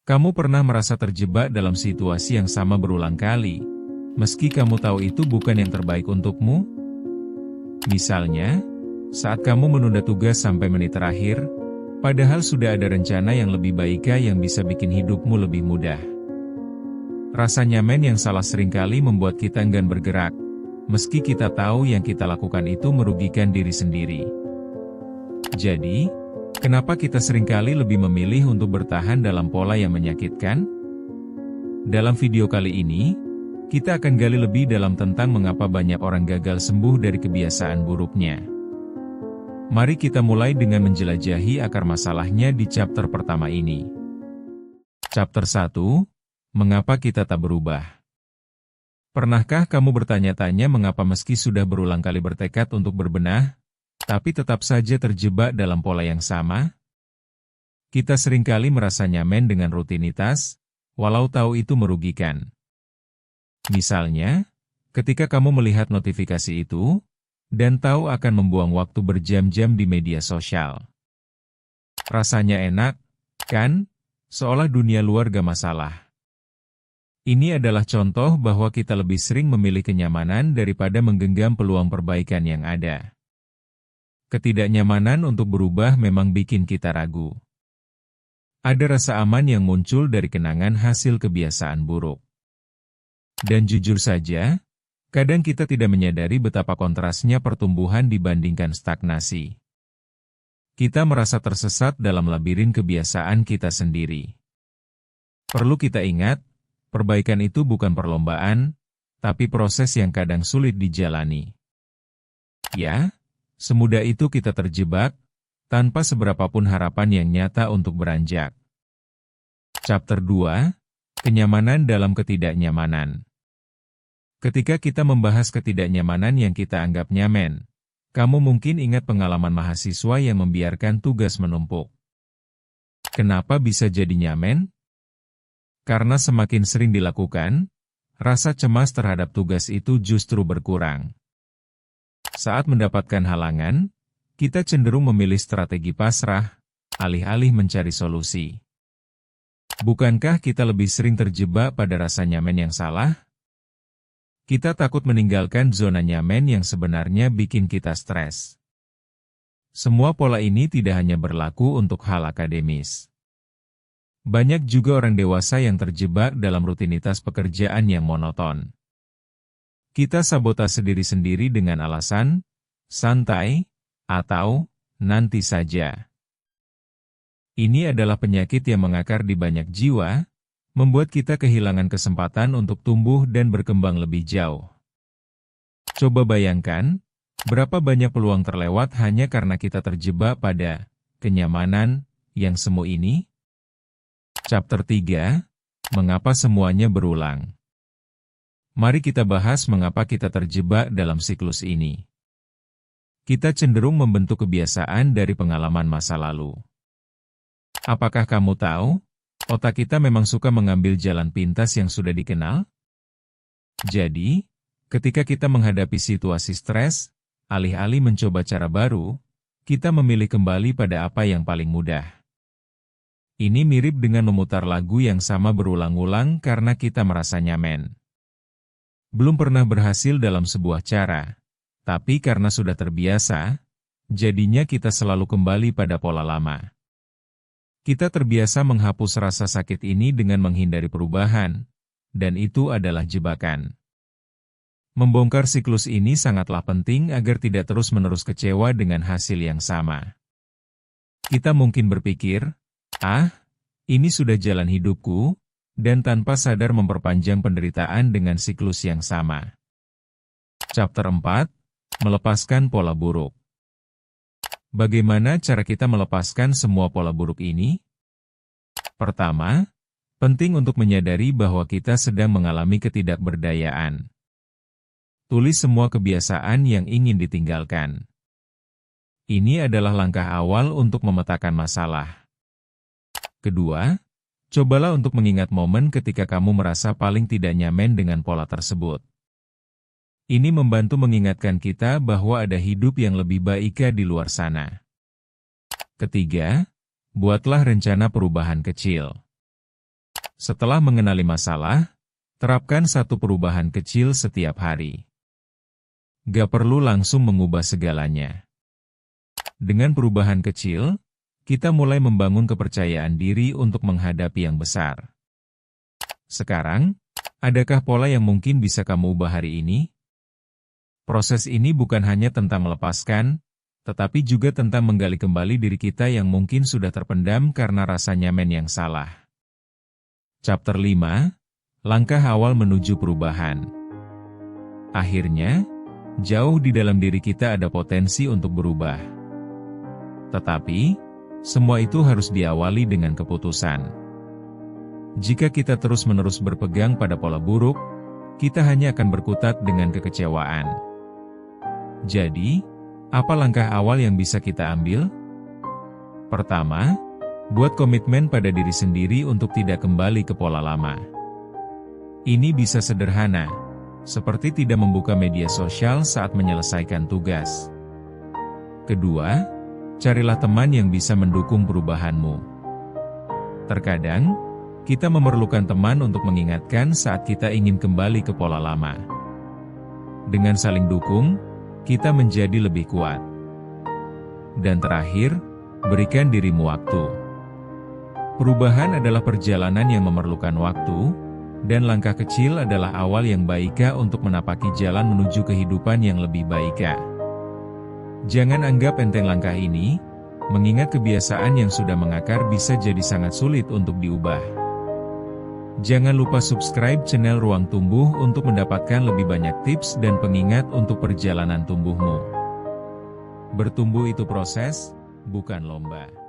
Kamu pernah merasa terjebak dalam situasi yang sama berulang kali, meski kamu tahu itu bukan yang terbaik untukmu? Misalnya, saat kamu menunda tugas sampai menit terakhir, padahal sudah ada rencana yang lebih baik yang bisa bikin hidupmu lebih mudah. Rasa nyaman yang salah seringkali membuat kita enggan bergerak, meski kita tahu yang kita lakukan itu merugikan diri sendiri. Jadi, kenapa kita seringkali lebih memilih untuk bertahan dalam pola yang menyakitkan? Dalam video kali ini, kita akan gali lebih dalam tentang mengapa banyak orang gagal sembuh dari kebiasaan buruknya. Mari kita mulai dengan menjelajahi akar masalahnya di chapter pertama ini. Chapter 1, Mengapa kita tak berubah? Pernahkah kamu bertanya-tanya mengapa meski sudah berulang kali bertekad untuk berbenah, tapi tetap saja terjebak dalam pola yang sama? Kita seringkali merasa nyaman dengan rutinitas, walau tahu itu merugikan. Misalnya, ketika kamu melihat notifikasi itu, dan tahu akan membuang waktu berjam-jam di media sosial. Rasanya enak, kan? Seolah dunia luar gak masalah. Ini adalah contoh bahwa kita lebih sering memilih kenyamanan daripada menggenggam peluang perbaikan yang ada. Ketidaknyamanan untuk berubah memang bikin kita ragu. Ada rasa aman yang muncul dari kenangan hasil kebiasaan buruk. Dan jujur saja, kadang kita tidak menyadari betapa kontrasnya pertumbuhan dibandingkan stagnasi. Kita merasa tersesat dalam labirin kebiasaan kita sendiri. Perlu kita ingat, perbaikan itu bukan perlombaan, tapi proses yang kadang sulit dijalani. Ya, semudah itu kita terjebak, tanpa seberapapun harapan yang nyata untuk beranjak. Chapter 2, Kenyamanan dalam Ketidaknyamanan. Ketika kita membahas ketidaknyamanan yang kita anggap nyaman, kamu mungkin ingat pengalaman mahasiswa yang membiarkan tugas menumpuk. Kenapa bisa jadi nyaman? Karena semakin sering dilakukan, rasa cemas terhadap tugas itu justru berkurang. Saat mendapatkan halangan, kita cenderung memilih strategi pasrah, alih-alih mencari solusi. Bukankah kita lebih sering terjebak pada rasa nyaman yang salah? Kita takut meninggalkan zona nyaman yang sebenarnya bikin kita stres. Semua pola ini tidak hanya berlaku untuk hal akademis. Banyak juga orang dewasa yang terjebak dalam rutinitas pekerjaan yang monoton. Kita sabotase diri sendiri dengan alasan, santai, atau nanti saja. Ini adalah penyakit yang mengakar di banyak jiwa, membuat kita kehilangan kesempatan untuk tumbuh dan berkembang lebih jauh. Coba bayangkan, berapa banyak peluang terlewat hanya karena kita terjebak pada kenyamanan yang semu ini? Chapter 3, Mengapa Semuanya Berulang. Mari kita bahas mengapa kita terjebak dalam siklus ini. Kita cenderung membentuk kebiasaan dari pengalaman masa lalu. Apakah kamu tahu, otak kita memang suka mengambil jalan pintas yang sudah dikenal? Jadi, ketika kita menghadapi situasi stres, alih-alih mencoba cara baru, kita memilih kembali pada apa yang paling mudah. Ini mirip dengan memutar lagu yang sama berulang-ulang karena kita merasa nyaman. Belum pernah berhasil dalam sebuah cara, tapi karena sudah terbiasa, jadinya kita selalu kembali pada pola lama. Kita terbiasa menghapus rasa sakit ini dengan menghindari perubahan, dan itu adalah jebakan. Membongkar siklus ini sangatlah penting agar tidak terus-menerus kecewa dengan hasil yang sama. Kita mungkin berpikir, ini sudah jalan hidupku, dan tanpa sadar memperpanjang penderitaan dengan siklus yang sama. Chapter 4, Melepaskan Pola Buruk. Bagaimana cara kita melepaskan semua pola buruk ini? Pertama, penting untuk menyadari bahwa kita sedang mengalami ketidakberdayaan. Tulis semua kebiasaan yang ingin ditinggalkan. Ini adalah langkah awal untuk memetakan masalah. Kedua, cobalah untuk mengingat momen ketika kamu merasa paling tidak nyaman dengan pola tersebut. Ini membantu mengingatkan kita bahwa ada hidup yang lebih baik di luar sana. Ketiga, buatlah rencana perubahan kecil. Setelah mengenali masalah, terapkan satu perubahan kecil setiap hari. Gak perlu langsung mengubah segalanya. Dengan perubahan kecil, kita mulai membangun kepercayaan diri untuk menghadapi yang besar. Sekarang, adakah pola yang mungkin bisa kamu ubah hari ini? Proses ini bukan hanya tentang melepaskan, tetapi juga tentang menggali kembali diri kita yang mungkin sudah terpendam karena rasa nyaman yang salah. Chapter 5, Langkah Awal Menuju Perubahan. Akhirnya, jauh di dalam diri kita ada potensi untuk berubah. Tetapi, semua itu harus diawali dengan keputusan. Jika kita terus-menerus berpegang pada pola buruk, kita hanya akan berkutat dengan kekecewaan. Jadi, apa langkah awal yang bisa kita ambil? Pertama, buat komitmen pada diri sendiri untuk tidak kembali ke pola lama. Ini bisa sederhana, seperti tidak membuka media sosial saat menyelesaikan tugas. Kedua, carilah teman yang bisa mendukung perubahanmu. Terkadang, kita memerlukan teman untuk mengingatkan saat kita ingin kembali ke pola lama. Dengan saling dukung, kita menjadi lebih kuat. Dan terakhir, berikan dirimu waktu. Perubahan adalah perjalanan yang memerlukan waktu, dan langkah kecil adalah awal yang baik untuk menapaki jalan menuju kehidupan yang lebih baik. Jangan anggap enteng langkah ini, mengingat kebiasaan yang sudah mengakar bisa jadi sangat sulit untuk diubah. Jangan lupa subscribe channel Ruang Tumbuh untuk mendapatkan lebih banyak tips dan pengingat untuk perjalanan tumbuhmu. Bertumbuh itu proses, bukan lomba.